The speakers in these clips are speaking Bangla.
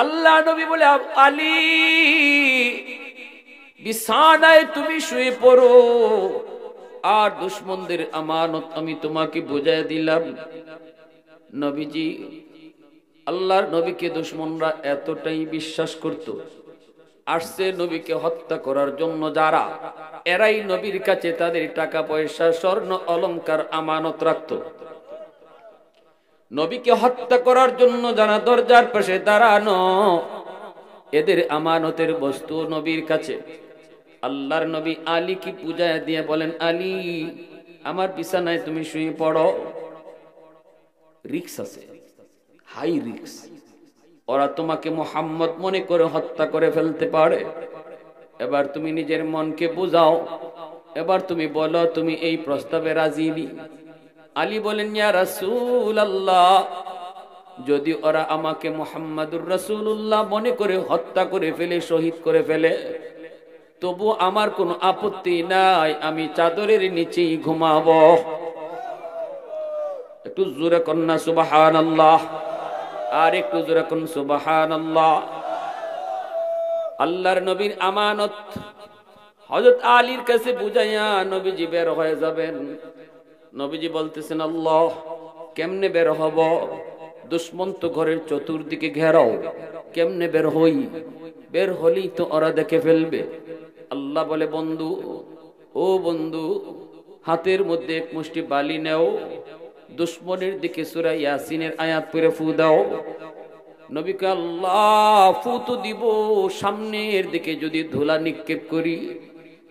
আল্লাহ নবী বলে, আলী বিছানায় তুমি শুয়ে পড়ো, আর দুশমনদের আমানত আমি তোমাকে বুঝাই দিলাম। নবীজি, আল্লাহর নবীকে দুশমনরা এতটাই বিশ্বাস করত, আসছে নবীকে হত্যা করার জন্য যারা, এরাই নবীর কাছে তাদের টাকা পয়সা স্বর্ণ অলংকার আমানত রাখত। নবীকে হত্যা করার জন্য যারা দরজার পাশে দাঁড়ানো, এদের আমানতের বস্তু নবীর কাছে। আল্লাহর নবী আলী কি পূজায় দিয়ে বলেন, আলী আমার বিছানায় তুমি শুয়ে পড়ো। রিক্স আছে, হাই রিক্স। ওরা তোমাকে মুহাম্মদ মনে করে হত্যা করে ফেলতে পারে। এবার তুমি নিজের মনকে বুঝাও, এবার তুমি বলো তুমি এই প্রস্তাবে রাজি নি। আলী বলেন, ইয়া রাসূলুল্লাহ, যদি ওরা আমাকে মুহাম্মাদুর রাসূলুল্লাহ মনে করে হত্যা করে ফেলে, শহীদ করে ফেলে, তবু আমার কোনো আপত্তি নাই, আমি চাদরের নিচেই ঘুমাবো। একটু জোরে কন্যা সুবহানাল্লাহ, আর একটু জোরে কোন সুবহানাল্লাহ। আল্লাহর নবীর আমানত হযরত আলীর কাছে বুঝাইয়া নবীজি বের হয়ে যাবেন। নবীজি বলতেছেন, আল্লাহ কেমনে বের হব? দুশমন তো ঘরের চতুর্দিকে ঘেরাও, কেমনে বের হই? বের হলেই তো ওরা দেখে ফেলবে। আল্লাহ বলে, বন্ধু, ও বন্ধু, হাতের মধ্যে এক মুষ্টি বালি নেও, দুশমনের দিকে সূরা ইয়াসিনের আয়াত পড়ে ফু দাও। নবীকে আল্লাহ ফু তো দিব, সামনের দিকে যদি ধুলা নিক্ষেপ করি,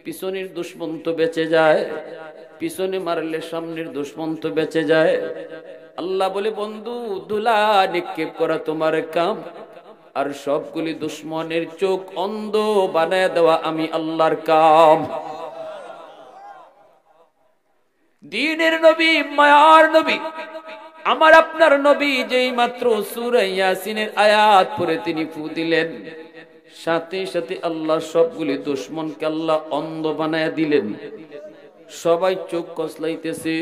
পিছনের দুশমন তো বেঁচে যায়, পিছনে মারলে সামনের দুশমন তো বেঁচে যায়। আল্লাহ বলে, বন্ধু, ধুলা নিক্ষেপ করা তোমার কাম, আর সবগুলি দুশমনের চোখ অন্ধ বানায় দেওয়া আমি আল্লাহর কাম। দ্বীনের নবী, মায়ার নবী, আমার আপনার নবী যেই মাত্র সূরা ইয়াসিনের আয়াত পড়ে তিনি ফু দিলেন, সাথে সাথে আল্লাহ সবগুলি দুশমনকে আল্লাহ অন্ধ বানায়া দিলেন। সবাই চোখ কসলাইতেছে,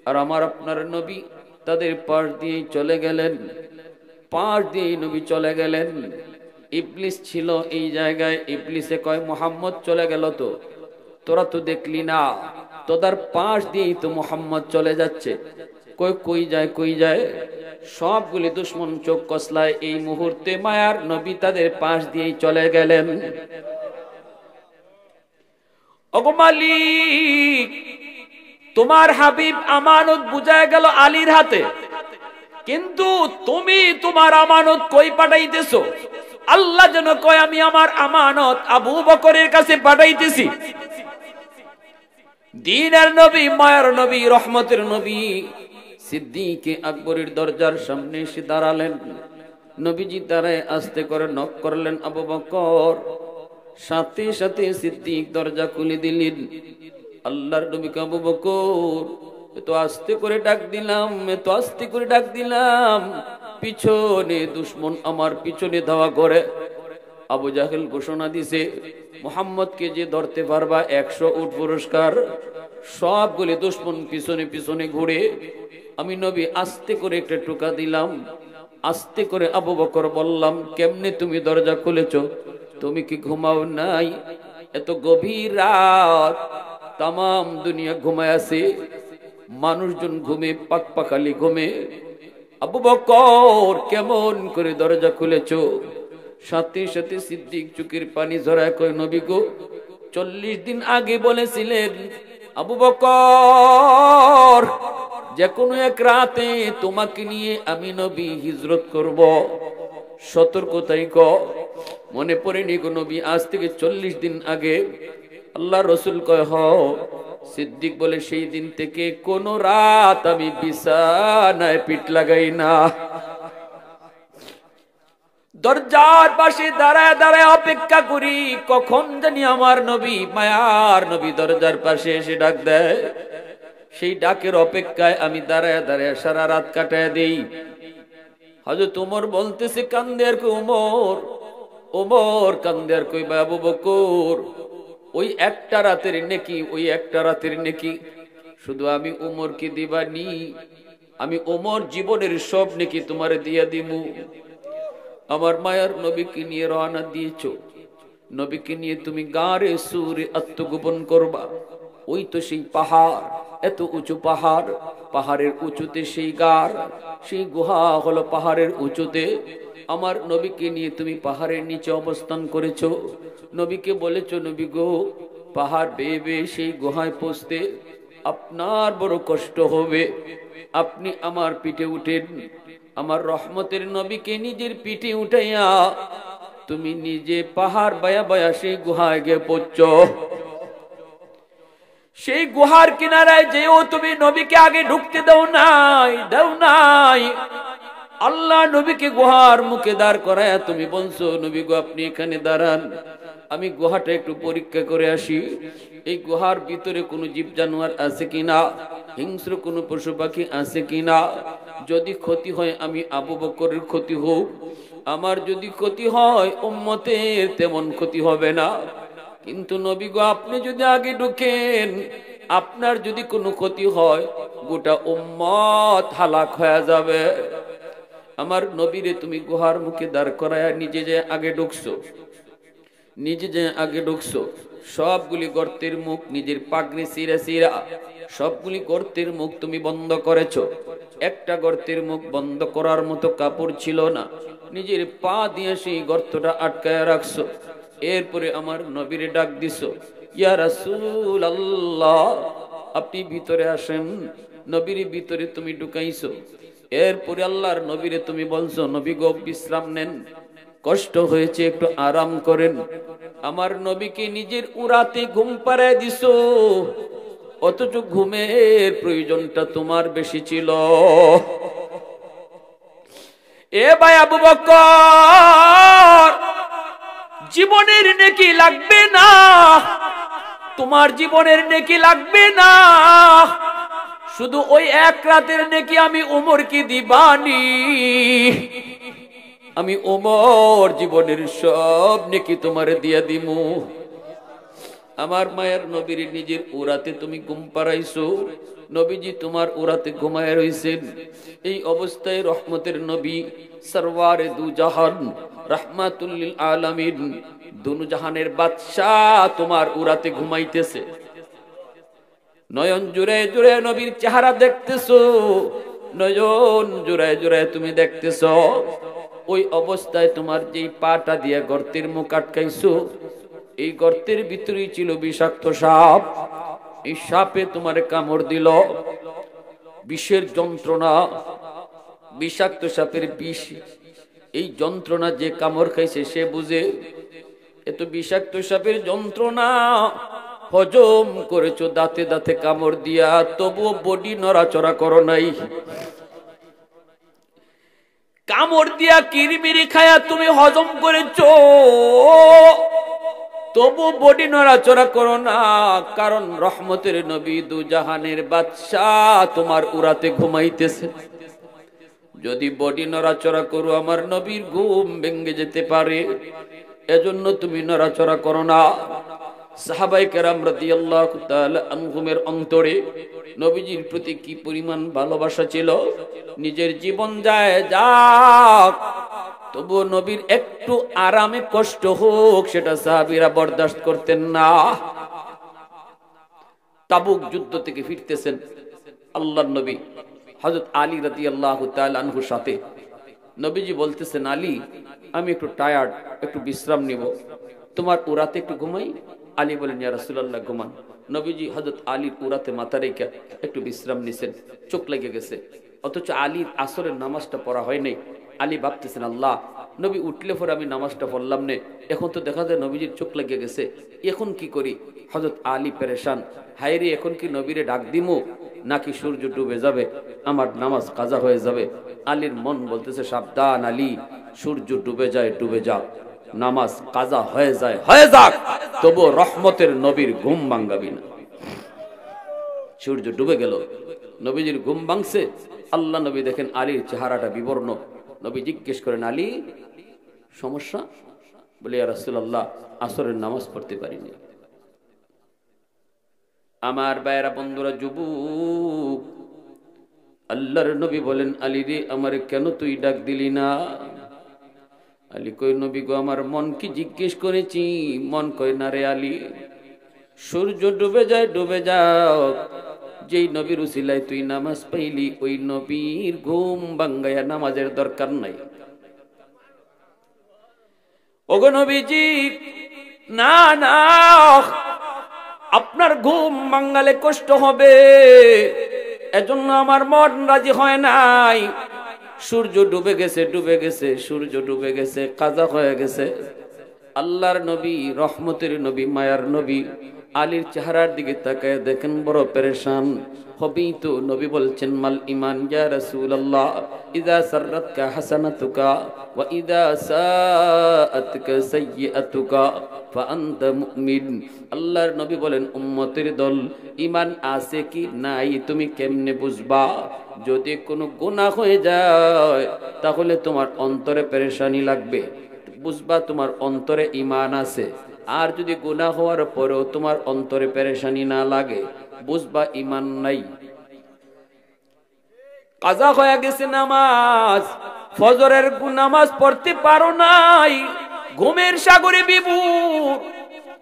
আর আমার আপনার নবী তাদের পাশ দিয়ে চলে গেলেন, পাশ দিয়ে নবী চলে গেলেন। ইবলিস ছিল এই জায়গায়, ইবলিসে কয়, মুহাম্মদ চলে গেল তো, তোরা তো দেখলি না, তোদের পাশ দিয়েই তো মুহাম্মদ চলে যাচ্ছে, কই কই যায়, কই যায়? সবগুলি দুশমন চোখ কসলায়, এই মুহূর্তে মায়ার নবী তাদের পাশ দিয়েই চলে গেলেন। ওগো মালিক, তোমার হাবিব আমানত বুঝায় গেল আলীর হাতে, কিন্তু তুমি তোমার আমানত কই পাঠাইতেছো? আল্লাহ যেন কয়, আমি আমার আমানত আবু বকরের কাছে পাঠাইতেছি। দ্বীনের নবী, মায়ার নবী, রহমতের নবী সিদ্দিক আকবরের দরজার সামনে এসে দাঁড়ালেন। নবীজি দাঁড়ায় আস্তে করে নক করলেন, আবু বকর। সাথে সাথে সিদ্দিক দরজা খুলে দিলেন। আল্লাহর নবীকে, আবু বকর, এত আস্তে করে ডাক দিলাম, এত আস্তে করে ডাক দিলাম, পিছনে দুশমন আমার পিছনে ধাওয়া করে। আবু জাহেল ঘোষণা দিছে, মুহাম্মদকে যে ধরতে পারবা 100 উট পুরস্কার। সবগুলি দুশমন পিছনে পিছনে ঘুরে, আমি নবী আস্তে করে একটা টোকা দিলাম। আস্তে করে আবু বকর বললাম, কেমনে তুমি দরজা খুলেছো? তুমি কি ঘুমাও নাই? এত গভীর রাত, তাম দুনিয়া ঘুমায় আছে, মানুষজন ঘুমে, পাকপাখালি ঘুমে, আবু বকর কেমন করে দরজা খুলেছো? সাথে সাথে সিদ্দিক চোখের পানি ঝরায় কয়, নবী গো, 40 দিন আগে বলেছিলেন আবু বকর, যে কোনো এক রাতে তোমাকে নিয়ে আমি নবী হিজরত করব, সতর্কতাই ক মনে পড়েনি গো নবী? আজ থেকে 40 দিন আগে। আল্লাহ রসুল কয়, হ। সিদ্দিক বলে, সেই দিন থেকে কোন রাত আমি বিছানায় পিঠ লাগাই না। দরজার পাশে দাঁড়ায় দাঁড়ায় অপেক্ষা করি, কখন জানি আমার নবী, মায়ার নবী দরজার পাশে এসে ডাক দেয়। সেই ডাকের অপেক্ষায় আমি দাঁড়ায় দাঁড়ায় সারা রাত কাটায় দেই। হযরত ওমর বলতেছে, কান্দে আর কই ওমর, ওমর কান্দে আর কই আবু বকর, ওই একটা রাতের নেকি, ওই একটা রাতের নেকি শুধু আমি ওমরকে দিবানি, আমি ওমর জীবনের সব নেকি তোমারে দিয়া দিমু। আমার মায়ার নবীকে নিয়ে রওনা দিয়েছো, নবীকে নিয়ে তুমি গারে সুরে আত্মগোপন করবা। ওই তো সেই পাহাড়, এত উঁচু পাহাড়, পাহাড়ের উঁচুতে সেই গার, সেই গুহা হলো পাহাড়ের উঁচুতে। আমার নবীকে নিয়ে তুমি পাহাড়ের নিচে অবস্থান করেছো। নবীকে বলেছো, নবী গো, পাহাড় বেয়ে বেয়ে সেই গুহায় পৌঁছতে আপনার বড় কষ্ট হবে, আপনি আমার পিঠে উঠেন। আমার রহমতের নবীকে নিজের পিঠে উঠাইয়া তুমি নিজে পাহাড় বায়া বায়া সেই গুহায় গিয়ে পৌঁছ। সেই গুহার কিনারায় যেও তুমি নবীকে আগে ঢুকতে দাও নাই। আল্লাহ নবীকে গুহার মুখে দাঁড় করায় তুমি বলছো, নবী গো আপনি এখানে দাঁড়ান, আমি গুহাটা একটু পরীক্ষা করে আসি। এই গুহার ভিতরে কোনো জীব জানোয়ার আছে কিনা, হিংস্র কোনো পশু পাখি আছে কিনা। যদি ক্ষতি হয় আমি আবু বকরের ক্ষতি হোক, আমার যদি ক্ষতি হয় উম্মতের তেমন ক্ষতি হবে না। কিন্তু নবী গো আপনি যদি আগে ঢুকেন, আপনার যদি কোনো ক্ষতি হয় গোটা উম্মত হালাক হয়ে যাবে। আমার নবীরে তুমি গুহার মুখে দাঁড় করায় নিজে যে আগে ঢুকছো, নিজে যে আগে ঢুকছো, সবগুলি গর্তের মুখ নিজের পাগড়ি সিরা সিরা সবগুলি গর্তের মুখ তুমি বন্ধ করেছো। একটা গর্তের মুখ বন্ধ করার মতো কাপড় ছিল না, নিজের পা দিয়ে সেই গর্তটা আটকায় রাখছো। এরপরে আমার নবীরে ডাক দিছো, ইয়া রাসূলুল্লাহ আপনি ভিতরে আসেন। নবীর ভিতরে তুমি ঢুকাইছো। এরপরে আল্লাহর নবীরে তুমি বলছো, নবী গো বিশ্রাম নেন, কষ্ট হয়েছে একটু আরাম করেন। আমার নবীকে নিজের উরাতে ঘুম পাড়ায় দিছো, অথচ ঘুমের প্রয়োজনটা তোমার বেশি ছিল। এ ভাই আবু বকর, জীবনের নেকি লাগবে না, তোমার জীবনের নেকি লাগবে না, শুধু ওই এক রাতের নেকি আমি উমরকে দিবানি। আমি ওমর জীবনের সব নেকি তোমারে দিয়া দিমু। আমার মায়ের নবীর নিজের উরাতে তুমি ঘুম পাড়াইছো, নবীজি তোমার উরাতে ঘুমায় রইছেন। এই অবস্থায় রহমতের নবী সরওয়ারে দু জাহান রাহমাতুল লিল আলামিন দুনু জাহানের বাদশাহ তোমার উরাতে ঘুমাইতেছে। নয়ন জুড়ে জুড়ে নবীর চেহারা দেখতেছো, নয়ন জুড়ে জুড়ে তুমি দেখতেছো। ওই অবস্থায় তোমার যেই পাটা দিয়ে গর্তের মুখ আটকাইছো, এই গর্তের ভিতরেই ছিল বিষাক্ত সাপ। এই সাপে তোমার কামড় দিল, বিষের যন্ত্রণা, বিষাক্ত সাপের বিষ। এই যন্ত্রণা যে কামড় খাইছে সে বুঝে এত বিষাক্ত সাপের যন্ত্রণা হজম করেছো দাঁতে দাঁতে কামড় দিয়া, তবুও বডি নড়াচড়া করো নাই। কামড় দিয়া কিরমিরি খায়া তুমি হজম করেছো, তবু বডি নড়াচড়া করো না, কারণ রহমতের নবী দু জাহানের বাদশাহ তোমার উরাতে ঘুমাইতেছে। যদি বডি নড়াচড়া করো আমার নবীর ঘুম ভেঙে যেতে পারে, এজন্য তুমি নড়াচড়া করো না। সাহাবায়ে কেরাম রাদিয়াল্লাহু তাআলা আনহুমের অন্তরে নবীজির প্রতি কি পরিমাণ ভালোবাসা ছিল। নিজের জীবন যায় যাক, তবু নবীর একটু আরামে কষ্ট হোক সেটা সাহাবীরা বরদাস্ত করতেন না। তাবুক যুদ্ধ থেকে ফিরতেছেন আল্লাহর নবী হযরত আলী রাদিয়াল্লাহু তাআলা আনহুর সাথে। নবীজি বলতেছেন, আলী আমি একটু টায়ার্ড, একটু বিশ্রাম নিব, তোমার উরাতে একটু ঘুমাই। আলী বলেন, ইয়া রাসূলুল্লাহ ঘুমান। নবীজি হযরত আলীর উরাতে মাথা রেখে একটু বিশ্রাম নিছেন, চোখ লেগে গেছে। অথচ আলীর আসরের নামাজটা পড়া হয় নাই। আলী ভাবতেছেন, আল্লাহ নবী উঠলে পরে আমি নামাজটা পড়লাম না, এখন তো দেখা যায় নবীজির চোখ লেগে গেছে, এখন কি করি। হযরত আলী পেরেশান, হায়রে এখন কি নবীরে ডাক দিমু নাকি সূর্য ডুবে যাবে, আমার নামাজ কাজা হয়ে যাবে। আলীর মন বলতেছে, সাবধান আলী, সূর্য ডুবে যায় ডুবে যাক, নামাজ কাজা হয়ে যায় হয়ে যাক, তবু রহমতের নবীর ঘুম ভাঙাবি না। সূর্য ডুবে গেল, নবীজির ঘুম ভাঙছে। আল্লাহ নবী দেখেন আলীর চেহারাটা বিবর্ণ। নবী জিজ্ঞেস করেন, আলী সমস্যা? বলে, ইয়া রাসূলুল্লাহ আসরের নামাজ পড়তে পারিনি। আমার ভাইয়েরা বন্ধুরা যুবক, আল্লাহর নবী বলেন, আলী রে আমার কেন তুই ডাক দিলি না? আলী কই নবী গো আমার মন কি জিজ্ঞেস করেছি, মন কয় না রে আলী, সূর্য ডুবে যায় ডুবে যাও, যেই নবীর উসিলায় তুই নামাজ পাইলি ওই নবীর ঘুম ভাঙ্গায়া নামাজের দরকার নাই। ওগো নবীজি, না না, আপনার ঘুম ভাঙ্গালে কষ্ট হবে, এজন্য আমার মন রাজি হয় নাই। সূর্য ডুবে গেছে ডুবে গেছে, সূর্য ডুবে গেছে, কাজা হয়ে গেছে। আল্লাহর নবী, রহমতের নবী, মায়ার নবী আলীর চেহারার দিকে তাকায় দেখেন বড় পেরেশান। হবেই তো। নবী বলছেন মাল ইমান ইয়া রাসূলুল্লাহ, ইযা সাররাতকা হাসানাতুকা ওয়া ইযা সাআতকা সাইয়্যাতুকা ফাআনতা মুমিন। আল্লাহর নবী বলেন উম্মতের দল, ইমান আছে কি নাই তুমি কেমনে বুঝবা? যদি কোনো গুনাহ হয়ে যায় তাহলে তোমার অন্তরে পেরেশানি লাগবে, বুঝবা তোমার অন্তরে ইমান আছে। আর যদি গুনাহ হওয়ার পরেও তোমার অন্তরে পেরেশানি না লাগে, বুঝবা ইমান নাই। কাজা হয়ে গেছে নামাজ, ফজরের নামাজ পড়তে পারো নাই, ঘুমের সাগরে বিভোর,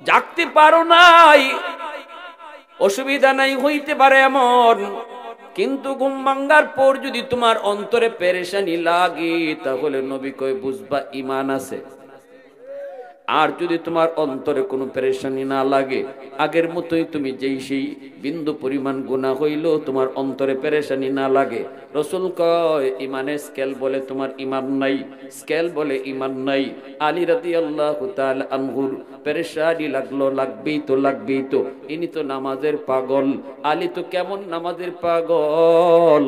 জাগতে পারো নাই, অসুবিধা নাই, হইতে পারে এমন। কিন্তু ঘুম ভাঙ্গার পর যদি তোমার অন্তরে পেরেশানি লাগে তাহলে নবী কয় বুঝবা ইমান আছে। আর যদি তোমার অন্তরে কোনো পেরেশানি না লাগে, আগের মতোই তুমি যেই সেই বিন্দু পরিমাণ গুনাহ হইল তোমার অন্তরে পেরেশানি না লাগে, রাসূল কয় ইমানের স্কেল বলে তোমার ইমান নাই, স্কেল বলে ইমান নাই। আলী রাদিয়াল্লাহু তাআলা আনহুর পেরেশানি লাগলো, লাগবেই তো লাগবেই তো, ইনি তো নামাজের পাগল। আলী তো কেমন নামাজের পাগল,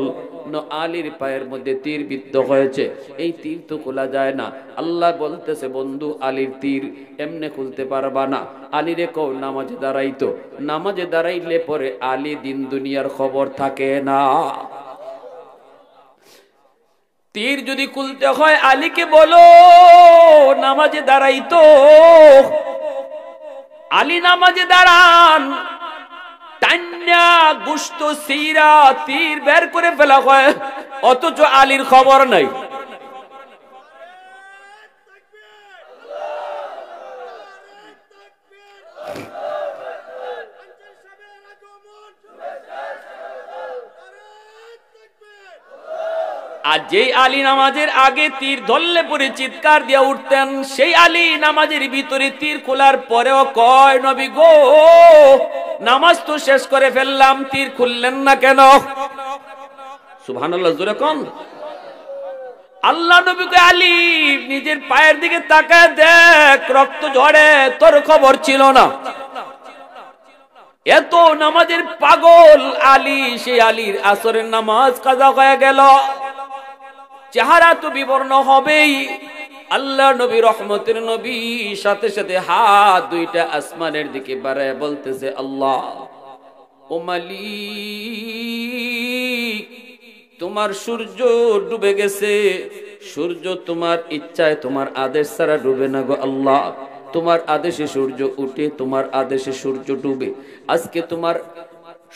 আলীর পায়ের মধ্যে তীর বিদ্ধ হয়েছে, এই তীর তো খোলা যায় না। আল্লাহ বলতেছে বন্ধু আলীর তীর এমনে খুলতে পারবা না, আলী রে কও নামাজে দাঁড়াইতো, নামাজে দাঁড়াইলে পরে আলী দিন দুনিয়ার খবর থাকে না। তীর যদি খুলতে হয় আলীকে বলো নামাজে দাঁড়াইতো, আলী নামাজে দাঁড়ান, টান্না গুস্ত সিরা তীর বের করে ফেলা হয়, অথচ আলীর খবর নাই। আর যেই আলী নামাজের আগে তীর ধরলে পরে চিৎকার দিয়া উঠতেন, সেই আলী নামাজের ভিতরে তীর খোলার পরেও কয় নবী গো নামাজ তো শেষ করে ফেললাম, তীর খুললেন না কেন? সুবহানাল্লাহ, জোরে কোন। আল্লাহ নবী কয় আলী নিজের পায়ের দিকে তাকায় দেখ, রক্ত ঝরে, তোর খবর ছিল না। এত নামাজের পাগল আলী, সেই আলীর আসরের নামাজ কাজা হয়ে গেল, চেহারা তো বিবর্ণ হবেই। আল্লাহ নবী, রহমতের নবী, সাথে সাথে হাত দুইটা আসমানের দিকে বাড়ায় বলতেছে আল্লাহ ও মালিক, তোমার সূর্য ডুবে গেছে, সূর্য তোমার ইচ্ছায় তোমার আদেশ ছাড়া ডুবে না গো আল্লাহ, তোমার আদেশে সূর্য উঠে, তোমার আদেশে সূর্য ডুবে। আজকে তোমার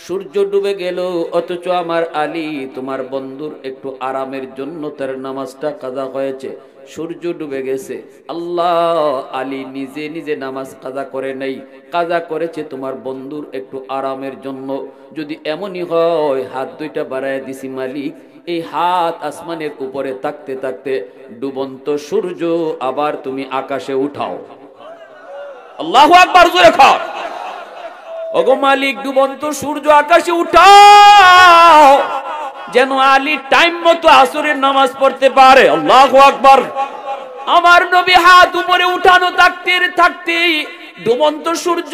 সূর্য ডুবে গেল, অথচ আমার আলী তোমার বন্ধুর একটু আরামের জন্য তার নামাজটা কাজা হয়েছে, সূর্য ডুবে গেছে। আল্লাহ, আলী নিজে নিজে নামাজ কাজা করে নাই, কাজা করেছে তোমার বন্ধুর একটু আরামের জন্য। যদি এমনই হয়, হাত দুইটা বাড়ায় দিছি মালিক, এই হাত আসমানের উপরে থাকতে থাকতে ডুবন্ত সূর্য আবার তুমি আকাশে উঠাও। আল্লাহু আকবার, জোরে খাও। ওগো মালিক, ডুবন্ত সূর্য আকাশে উঠাও, যেন আলী টাইম মতো আসরের নামাজ পড়তে পারে। আল্লাহু আকবার। আমার নবী হাত উপরে উঠানো থাকতে থাকতে ডুবন্ত সূর্য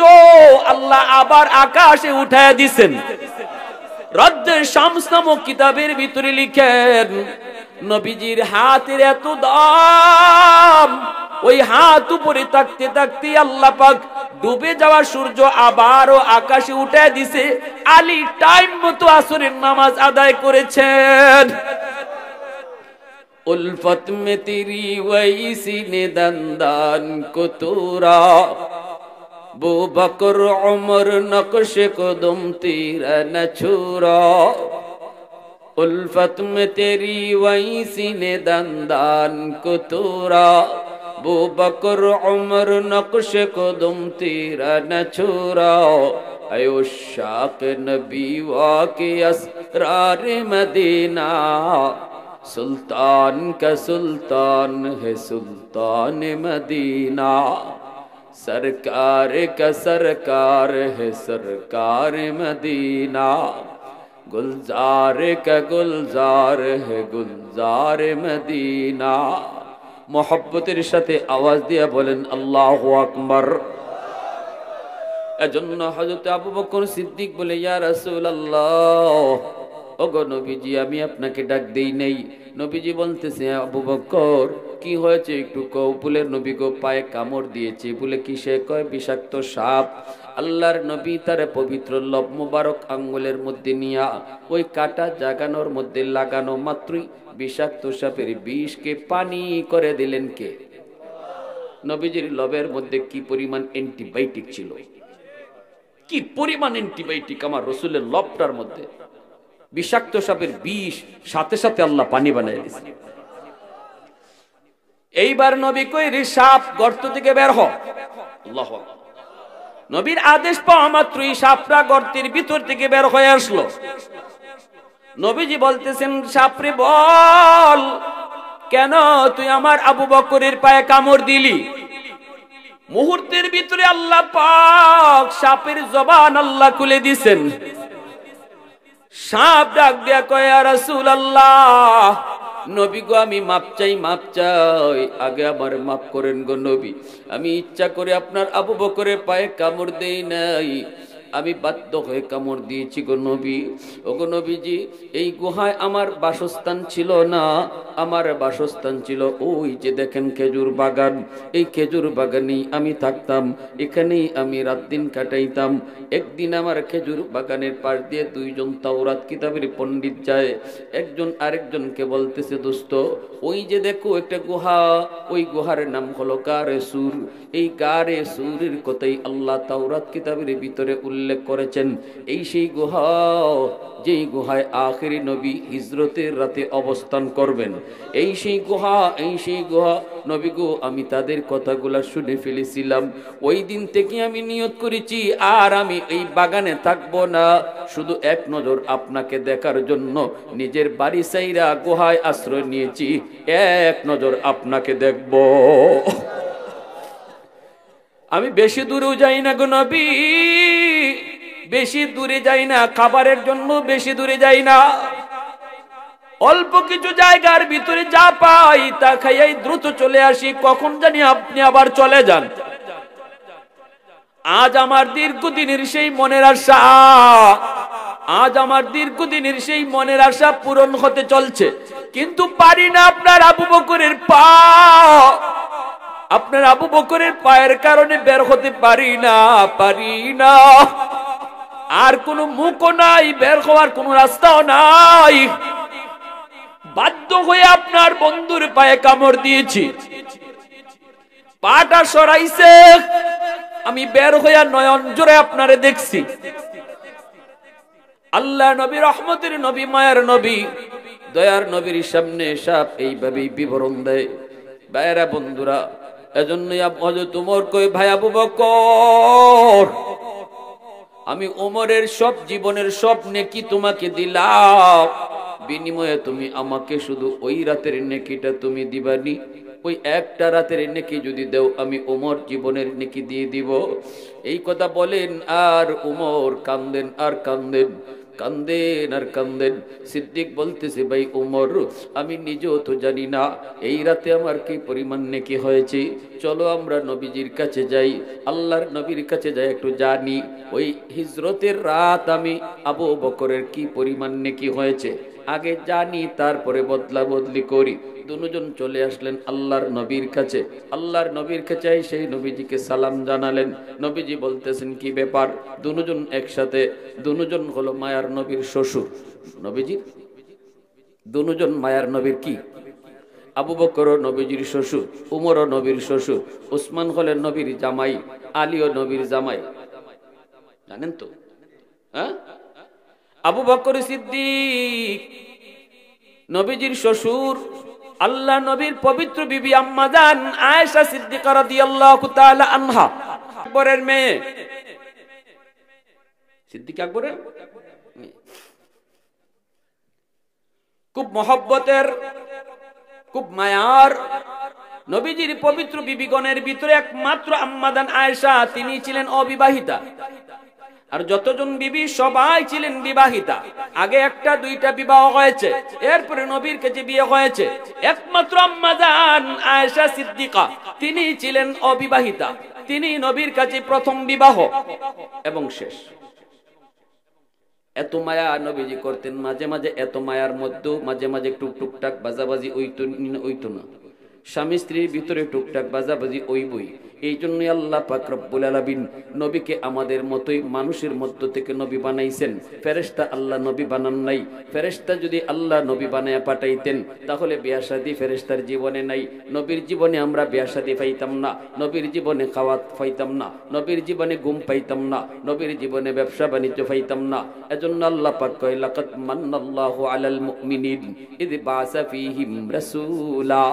আল্লাহ আবার আকাশে উঠায় দিছেন। রদ্দে শামস নামক কিতাবের ভিতরে লিখেন নবীজির হাতের এত দাম, ওই হাত উপরে থাকতে থাকতে আল্লাহ পাক ডুবে যাওয়া সূর্য আবারও আকাশে উঠে দিছে। আলী টাইম মতো আসরের নামাজ আদায় করেছেন। উলফত মে তেরি ওয়াইসি নে দন্দান কো তোরা, বু বকর উমর নকশ কদম তেরা ন ছোরা। उल्फत में तेरी वही सीने दंदान को तोरा, अबू बकर उमर नक्श कदम तेरा न छुड़ाओ, आयो शाक नबी वाके असरार मदीना, सुल्तान का सुल्तान है सुल्तान मदीना, सरकार का सरकार है सरकार मदीना, गुलजार का गुलजार है गुलजार मदीना। मोहब्बतेर साथे आवाज दिया बोलेन अल्लाहु আকবার। এজন্য হযরত আবু বকর সিদ্দিক বলে, ইয়া রাসূলুল্লাহ, ওগো নবীজি আমি আপনাকে ডাক দেই নাই। নবীজি বলতেছে, আবু বকর কি হয়েছে একটু কও। বলে নবী গো পায়ে কামড় দিয়েছে। বলে কিসে? কয় বিষাক্ত সাপ। আল্লাহর নবী তার পবিত্র লব মুবারক আঙ্গুলের মধ্যে নিয়া ওই কাটা জাগানোর মধ্যে লাগানো মাত্রই বিষাক্ত সাপের বিষকে পানি করে দিলেন কে? নবীজির লবের মধ্যে কি পরিমাণ অ্যান্টিবায়োটিক ছিল, কি পরিমাণ অ্যান্টিবায়োটিক আমার রসুলের লবটার মধ্যে। বিষাক্ত সাপের বিষ সাথে সাথে আল্লাহ পানি বানিয়ে দিয়েছে। এইবার নবী কই, রে সাপ গর্ত থেকে বের হ। আল্লাহু আকবার। নবীর আদেশ পাওয়া মাত্রই সাপটা গর্তের ভিতর থেকে বের হয়ে আসলো। নবীজি বলতেছেন, সাপরে বল, কেন তুই আমার আবু বকরের পায়ে কামড় দিলি? মুহূর্তের ভিতরে আল্লাহ পাক সাপের জবান আল্লাহ খুলে দিয়েছেন। সাপ ডাক দিয়া কয়, ইয়া রাসূলুল্লাহ, নবী গো আমি মাপ চাই মাপ চাই, আগে আমার মাফ করেন গো নবী। আমি ইচ্ছা করে আপনার আবু বকরের পায়ে কামড় দেই নাই, আমি বাধ্য হয়ে কামড় দিয়েছি গো নবী। ও গো নবীজি, এই গুহায় আমার বাসস্থান ছিল না, আমার বাসস্থান ছিল ওই যে দেখেন খেজুর বাগান। এই খেজুর বাগানেই আমি থাকতাম, এখানেই আমি রাত দিন কাটাইতাম। একদিন আমার খেজুর বাগানের পাশ দিয়ে দুইজন তাওরাত কিতাবের পণ্ডিত যায়। একজন আরেকজনকে বলতেছে, দোস্ত ওই যে দেখো একটা গুহা, ওই গুহার নাম হলো গারে সুর। এই গারে সুরের কথাই আল্লাহ তাওরাত কিতাবের ভিতরে উল্লেখ করেছেন। এই সেই গুহা, যেই গুহায় আখিরি নবী হিজরতের রাতে অবস্থান করবেন। এই সেই গুহা, এই সেই গুহা। নবী গো আমি তাদের কথাগুলা শুনে ফেলেছিলাম। ওই দিন থেকে আমি নিয়ত করেছি আর আমি এই বাগানে থাকবো না, শুধু এক নজর আপনাকে দেখার জন্য নিজের বাড়ি সাইরা গুহায় আশ্রয় নিয়েছি, এক নজর আপনাকে দেখব। আমি বেশি দূরেও যাই না গো নবী, বেশি দূরে যাই না, খাবারের জন্য বেশি দূরে যাই না। অল্প কিছু জায়গার ভিতরে যা পাই তা খাইয়াই দ্রুত চলে আসি, কখন জানি আপনি আবার চলে যান। আজ আমার দীর্ঘদিনের সেই মনের আশা, আজ আমার দীর্ঘদিনের সেই মনের আশা পূরণ হতে চলছে, কিন্তু পারি না। আপনার আবু বকরের পা, আপনার আবু বকরের পায়ের কারণে বের হতে পারি না, পারি না। আর কোনো মুখও নাই, বের হওয়ার কোনো রাস্তাও নাই। বাধ্য হয়ে আপনার বন্ধুর পায়ে কামড় দিয়েছি, পাটা সরাইছে, আমি বের হইয়া নয়ন জোরে আপনারে দেখছি। আল্লাহ নবী, রহমতের নবী, মায়ের নবী, দয়ার নবীর সামনে সাপ এইভাবেই বিবরণ দেয়। ভাইয়েরা বন্ধুরা, এজন্যই হযরত ওমর কই, ভাই আবু বকর, আমি ওমরের সব জীবনের সব নেকি তোমাকে দিলাম, বিনিময়ে তুমি আমাকে শুধু ওই রাতের নেকিটা তুমি দিবানি। ওই একটা রাতের নেকি যদি দাও, আমি ওমর জীবনের নেকি দিয়ে দিব। এই কথা বলেন আর ওমর কান্দেন আর কান্দেন, কান্দেন আর কান্দেন। সিদ্দিক বলতেছে, ভাই ওমর, আমি নিজেও তো জানি না এই রাতে আমার কি পরিমাণ নেকি হয়েছে। চলো আমরা নবীজির কাছে যাই, আল্লাহর নবীর কাছে যাই, একটু জানি ওই হিজরতের রাত আমি আবু বকরের কি পরিমাণ নেকি হয়েছে। আগে জানি, তারপরে বদলা বদলি করি। দুজন চলে আসলেন আল্লাহর নবীর কাছে। আল্লাহর নবীর কাছে সেই নবীজিকে সালাম জানালেন। নবীজি বলতেছেন, কি ব্যাপার? দুজন একসাথে, দুজন হলো মায়ার নবীর শ্বশুর। নবীজি দুজন মায়ার নবীর কি? আবু বকর নবীজির শ্বশুর, উমর নবীর শ্বশুর, উসমান হলেন নবীর জামাই, আলীও নবীর জামাই। জানেন তো? হ্যাঁ, আবু বকর সিদ্দিক নবীজির শ্বশুর, আল্লাহ নবীর পবিত্র বিবি আম্মা জান আয়েশা সিদ্দিকা রাদিয়াল্লাহু তাআলা আনহা, আকবরের মেয়ে, সিদ্দিক আকবরের খুব মহব্বতের, খুব মায়ার নবীজির পবিত্র বিবিগণের ভিতরে একমাত্র আম্মা জান আয়েশা তিনি ছিলেন অবিবাহিতা। আর যতজন বিবি সবাই ছিলেন বিবাহিতা। আগে একটা দুইটা বিবাহ হয়েছে, এরপরে নবীর কাছে বিয়ে হয়েছে। একমাত্র আম্মা জান আয়েশা সিদ্দিকা তিনি ছিলেন অবিবাহিতা। তিনি নবীর কাছে প্রথম বিবাহ এবং শেষ। এত মায়া নবীজি করতেন, মাঝে মাঝে এত মায়ার মধ্যে মাঝে মাঝে টুকটাক বাজাবাজি ওইতো না। স্বামী স্ত্রীর ভিতরে টুকটাক বাজাবাজি ওইবই। এই জন্যই আল্লাহ পাক রব্বুল আলামিন নবীকে আমাদের মতোই মানুষের মধ্য থেকে নবী বানাইছেন। ফেরেশতা আল্লাহ নবী বানান নাই। ফেরেশতা যদি আল্লাহ নবী বানায়া পাঠাইতেন তাহলে বিয়া শাদী ফেরেশতার জীবনে নাই। নবীর জীবনে আমরা বিয়া শাদী পাইতাম না, নবীর জীবনে খাওয়াত পাইতাম না, নবীর জীবনে ঘুম পাইতাম না, নবীর জীবনে ব্যবসা বাণিজ্য পাইতাম না। এজন্য আল্লাহ পাক কয় লাকাদ মান্নাল্লাহু আলাল মুমিনিন ইয বাআসা ফীহিম রাসূলা।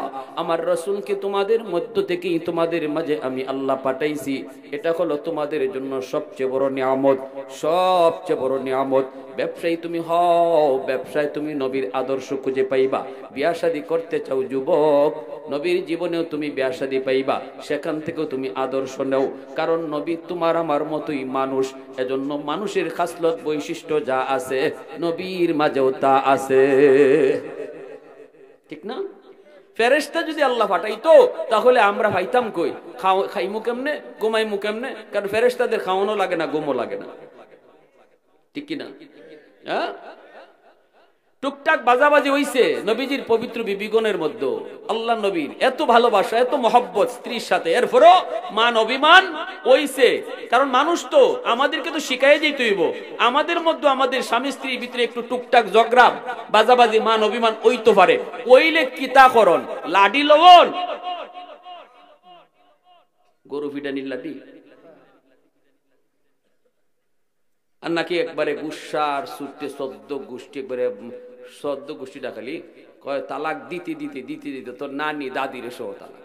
আমার রাসূলকে তোমাদের মধ্য থেকেই তোমাদের মাঝে আমি আল্লাহ পাঠাইছি। এটা হলো তোমাদের জন্য সবচেয়ে বড় নিয়ামত, সবচেয়ে বড় নিয়ামত। ব্যবসায়ী তুমি হও, ব্যবসায় তুমি নবীর আদর্শ খুঁজে পাইবা। বিয়া শাদী করতে চাও যুবক, নবীর জীবনেও তুমি বিয়া শাদী পাইবা, সেখান থেকেও তুমি আদর্শ নেও। কারণ নবী তোমার আমার মতোই মানুষ। এজন্য মানুষের খাসলত বৈশিষ্ট্য যা আছে নবীর মাঝেও তা আছে, ঠিক না? ফেরেশতা যদি আল্লাহ পাঠাইতো তাহলে আমরা পাইতাম কই? খাইমু কেমনে, ঘুমাইমু কেমনে? কারণ ফেরেশতাদের খাওয়ানো লাগে না, ঘুমও লাগে না, ঠিক কিনা? হ্যাঁ, টুকটাক বাজাবাজি হইছে নবীজির পবিত্র বিবিগণের মধ্যে। আল্লাহ নবীর এত ভালোবাসা, এত মহব্বত স্ত্রীর সাথে, এরপরও মান অভিমান হইছে। কারণ মানুষ তো, আমাদেরকে তো শিখাই যেতে হইব। আমাদের মধ্যে আমাদের স্বামী স্ত্রীর ভিতরে একটু টুকটাক ঝগড়া বাজাবাজি মান অভিমান হইতে পারে। ওইলে কিতা করণ, লাডি লবণ, গরু ফিডানির লাডি, আর নাকি একবারে গুসার সুটে সদ্য গোষ্ঠী, একবারে সদ্য গোষ্ঠীটা খালি কয় তালাক দিতে দিতে দিতে দিতে তোর নানি দাদির সহ তালাক।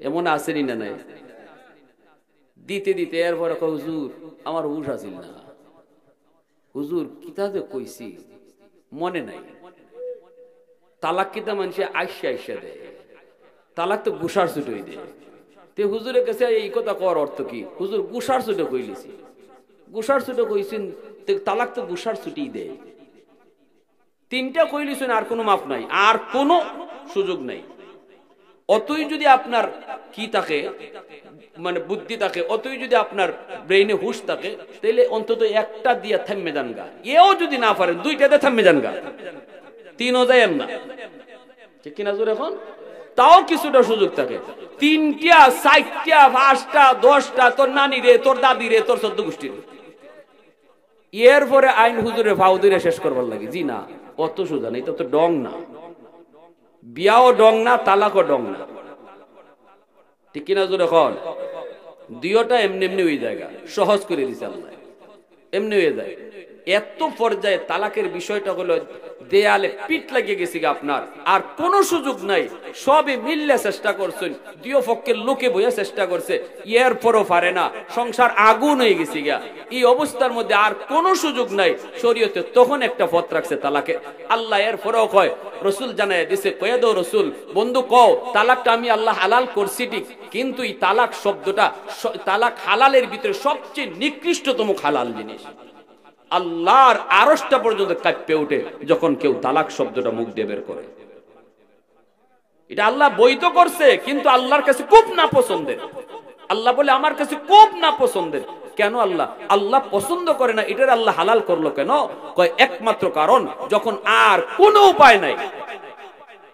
এমন আসেনি না নাই? দিতে দিতে এরপরে কয় হুজুর আমার হুশ আসিল না, হুজুর কিতা যে কইছি মনে নাই। তালাক কিতা মানুষে আইসা আইসা দেয়, তালাক তো গুসার ছুটোই দেয়। তে হুজুরের কাছে এই কথা কর অর্থ কি? হুজুর গুসার ছুটো কইলিছি। গুসার ছুটো কইছেন, তালাক তো গুসার ছুটি দেয়। তিনটা কইলিছেন, আর কোনো মাপ নাই, আর কোনো সুযোগ নাই। অতই যদি আপনার কি থাকে, মানে বুদ্ধি থাকে, অতই যদি আপনার ব্রেইনে হুশ থাকে, তাহলে অন্তত একটা দিয়া থামে যান গা। এও যদি না পারেন দুইটাতে থামে যান গা, তিনও যায় না, ঠিক কিনা জোর? এখন তাও কিছুটা সুযোগ থাকে। তিনটা, চারটা, পাঁচটা, 10টা, তোর নানি রে, তোর দাদি রে, তোর চোদ্দ গোষ্ঠী রে, এরপরে আইন হুজুরে ফাউদুরে শেষ করবার লাগে। জি না, অত সোজা নেই, তো ডং না। বিয়াও ডং না, তালাকও ডং না, ঠিক কিনা জোর? এখন দুইটা এমনি এমনি হয়ে যায়, সহজ করে দিছে আল্লাহ, এমনি হয়ে যায়। এত পর্যায়ে তালাকের বিষয়টা হলো দেয়ালে পিঠ লাগিয়ে গেছে আপনার, আর কোন সুযোগ নাই। সবে মিললে চেষ্টা করছেন, দুই পক্ষের লোকে বইয়া চেষ্টা করছে, এরপরও পারে না, সংসার আগুন হয়ে গেছে গিয়া। এই অবস্থার মধ্যে আর কোন সুযোগ নাই। শরীয়তে তখন একটা পথ রাখছে তালাকে। আল্লাহ এরপরও কয়, রসুল জানায় দিছে, কয়ে দো রসুল, বন্ধু কও তালাকটা আমি আল্লাহ হালাল করছি ঠিক, কিন্তু এই তালাক শব্দটা, তালাক হালালের ভিতরে সবচেয়ে নিকৃষ্টতম হালাল জিনিস। আল্লাহর আরশটা পর্যন্ত কাঁপে ওঠে যখন কেউ তালাক শব্দটা মুখ দিয়ে বের করে। এটা আল্লাহ বৈধ করছে, কিন্তু আল্লাহর কাছে খুব না পছন্দের। আল্লাহ বলে আমার কাছে খুব না পছন্দের। কেন আল্লাহ পছন্দ করে না? এটার আল্লাহ হালাল করলো কেন? কয় একমাত্র কারণ, যখন আর কোনো উপায় নাই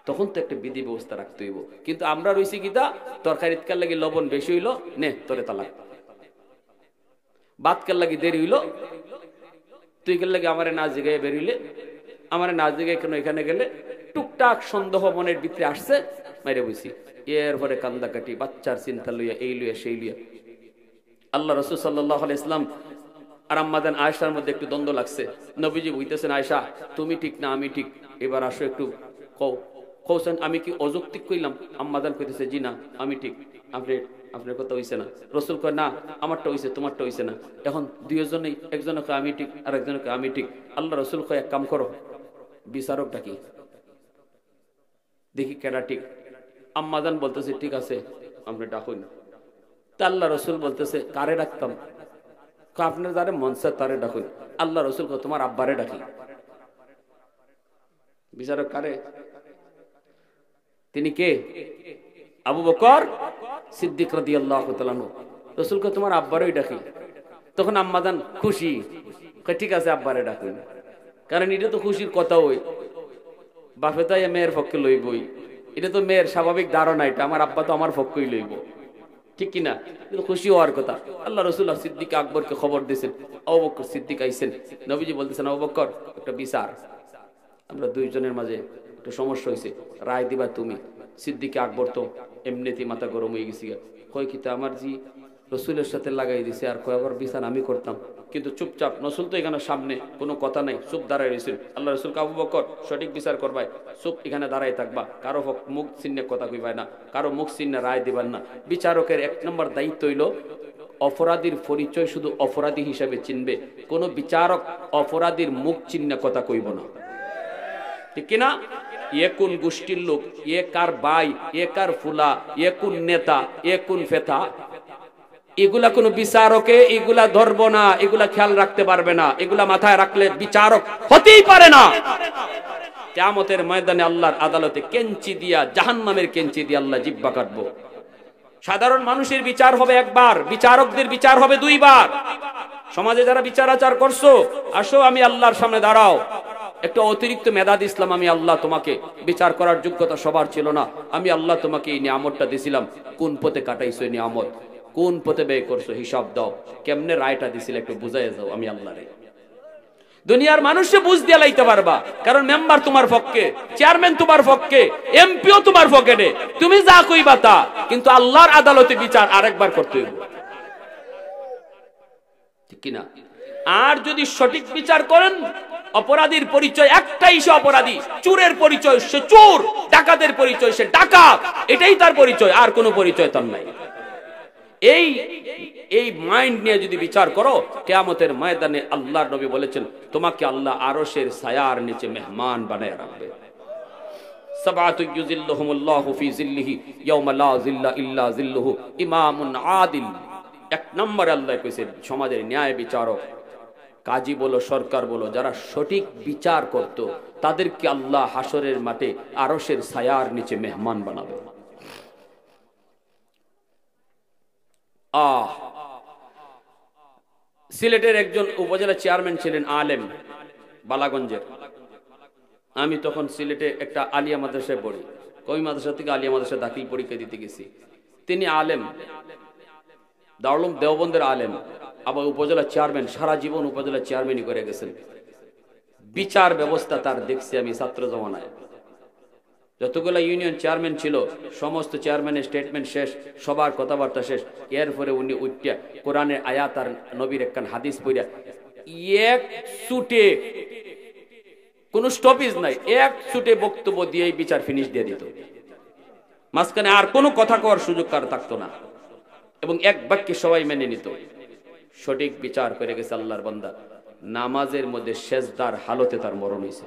তখন তো একটা বিধি ব্যবস্থা রাখতে হইব। কিন্তু আমরা রইছি কিতা, তরকারিত কার লাগি লবণ বেশি হইলো, নে তোরে তালাক। ভাত কার লাগি দেরি হইলো, তুই কার লাগি আমারে না জিগায় বেরিলে, আমারে না জিগায় কেন এখানে গেলে, টুকটাক সন্দেহ মনের ভিতরে আসছে, মাইরে বইছি। এরপরে কান্দাকাটি, বাচ্চার চিন্তা লইয়া, এই লইয়া সেই লইয়া। আল্লাহ রাসূল সাল্লাল্লাহু আলাইহি ওয়াসাল্লাম আর আম্মা জান আয়েশার মধ্যে একটু দ্বন্দ্ব লাগছে। নবীজি বলতেছেন, আয়েশা তুমি ঠিক না আমি ঠিক, এবার আসো একটু কও। কৌশন আমি কি অযৌক্তিক কইলাম? আম্মাজান কইতেছে জি না আমি ঠিক, আপনি আপনার কথা হইছে না। রসুল কয় না আমারটা হইছে তোমারটা হইছে না। এখন দুইজনেই, একজনকে আমি ঠিক আর একজনকে আমি ঠিক। আল্লাহ রসুল কয় এক কাম করো, বিচারক ডাকি, দেখি কেডা ঠিক। আম্মাজান বলতেছে ঠিক আছে আপনি ডাকুন। তা আল্লাহ রসুল বলতেছে কারে ডাকতাম? আপনার যারে মনসা তারে ডাকুন। আল্লাহ রসুল কয় তোমার আব্বারে ডাকি। বিচারক কারে? তিনি কে? আবু বকর সিদ্দিক রাদিয়াল্লাহু তাআলা আনহু। রাসূল কয় তোমার আব্বারই ডাকি। তখন আম্মাজান খুশি, কয় ঠিক আছে আব্বারে ডাকুন। কারণ এটা তো খুশির কথা, হই বাপে তাই মেয়ের পক্ষে লইবই, এটা তো মেয়ের স্বাভাবিক ধারণা, এটা আমার আব্বা তো আমার পক্ষেই লইব, ঠিক কিনা? কিন্তু খুশি হওয়ার কথা। আল্লাহ রসুল সিদ্দিক আকবরকে খবর দিয়েছেন, আবু বকর সিদ্দিক আইছেন। নবীজি বলতেছেন আবু বকর একটা বিচার, আমরা দুইজনের মাঝে একটা সমস্যা হয়েছে, রায় দিবা তুমি। সিদ্দিক আকবর তো এমনিতেই মাথা গরম হয়ে গেছি, কয় কি তা আমার জি রসুলের সাথে লাগাই দিছে, আর কয় আবার বিচার আমি করতাম। কিন্তু চুপচাপ, রসুল তো এখানে সামনে, কোনো কথা নাই, চুপ দাঁড়ায় রয়েছেন। আল্লাহ রসুল আবু বকর সঠিক বিচার করবাই, চুপ এখানে দাঁড়াই থাকবা, কারো মুখ চিহ্নে কথা কইবাই না, কারো মুখ চিহ্নে রায় দিবেন না। বিচারকের এক নম্বর দায়িত্ব হইল অপরাধীর পরিচয় শুধু অপরাধী হিসাবে চিনবে, কোন বিচারক অপরাধীর মুখ চিহ্নে কথা কইব না, ঠিক কিনা? এ কোন গোষ্ঠীর লোক, এ কার ভাই, এ কার ফুলা, এ কোন নেতা, এ কোন ফেতা, এগুলা কোন বিচারকে এগুলা ধরব না, এগুলা খেয়াল রাখতে পারবে না। এগুলা মাথায় রাখলে বিচারক হতেই পারে না। কিয়ামতের ময়দানে আল্লাহর আদালতে কেঞ্চি দিয়া, জাহান্নামের কেঞ্চি দিয়ে আল্লাহ জিহ্বা কাটবো। সাধারণ মানুষের বিচার হবে একবার, বিচারকদের বিচার হবে দুইবার। সমাজে যারা বিচার আচার করছো, আসো আমি আল্লাহর সামনে দাঁড়াও, একটা অতিরিক্ত মেধা দিছিলাম আমি আল্লাহ তোমাকে, বিচার করার যোগ্যতা সবার ছিল না, আমি আল্লাহ তোমাকে এই নিয়ামতটা দিছিলাম, কোন পথে কাটাইছো এই নিয়ামত, কোন পথে ব্যয় করছো, হিসাব দাও, কেমনে রায়টা দিছিল একটু বুঝাই যাও আমি আল্লাহরে। দুনিয়ার মানুষে বুঝ দিয়ে লাইতে পারবা, কারণ মেম্বার তোমার পক্ষে, চেয়ারম্যান তোমার পক্ষে, এমপিও তোমার পকেটে, তুমি যা কইবা তা, কিন্তু আল্লাহর আদালতে বিচার আরেকবার করতে হইব, ঠিক কিনা? আর যদি সঠিক বিচার করেন, অপরাধীর পরিচয় একটাই, সে অপরাধী, চোরের পরিচয় সে চোর, ডাকাতের পরিচয় সে ডাকাত, এটাই তার পরিচয়, আর কোনো পরিচয় তার নাই। এই মাইন্ড নিয়ে যদি বিচার করো, কিয়ামতের ময়দানে আল্লাহর নবী বলেছেন তোমাকে আল্লাহ আরশের ছায়ার নিচে মেহমান বানায় রাখবে। সাবাতু ইউজিল্লুহুমুল্লাহু ফি জিল্লিহি ইয়াওমা লা জিল্লা ইল্লা জিল্লুহু, ইমামুন আদিল। এক নম্বরে আল্লাহ কইছেন সমাজের ন্যায় বিচারক, কাজী বলো সরকার বলো, যারা সঠিক বিচার করত তাদেরকে আল্লাহ হাসরের মাঠে আরশের ছায়ার নিচে মেহমান বানাবে। সিলেটের একজন উপজেলা চেয়ারম্যান ছিলেন, আলেম, বালাগঞ্জের। আমি তখন সিলেটে একটা আলিয়া মাদ্রাসায় পড়ি, কমি মাদ্রাসা থেকে আলিয়া মাদ্রাসা দাখিল পরীক্ষা দিতে গেছি। তিনি আলেম, দারুল উলুম দেওবন্দের আলেম, আবার উপজেলা চেয়ারম্যান, সারা জীবন উপজেলা চেয়ারম্যানই করে গেছেন। বিচার ব্যবস্থা তার দেখছি আমি ছাত্র জমানায়, যতগুলা ইউনিয়ন চেয়ারম্যান ছিল সমস্ত চেয়ারম্যানের স্টেটমেন্ট শেষ, সবার কথাবার্তা শেষ, এরপরে উনি উঠিয়া কোরআনের আয়াত আর নবীর একখান হাদিস পড়িয়া এক সুটে, কোন স্টপেজ নাই, এক সুটে বক্তব্য দিয়ে বিচার ফিনিশ দিয়ে দিত, মাঝখানে আর কোনো কথা কওয়ার সুযোগ কার থাকতো না, এবং এক বাক্যে সবাই মেনে নিত। সঠিক বিচার করে গেছে আল্লাহর বান্দা, নামাজের মধ্যে সেজদার হালতে তার মরণ হয়েছে।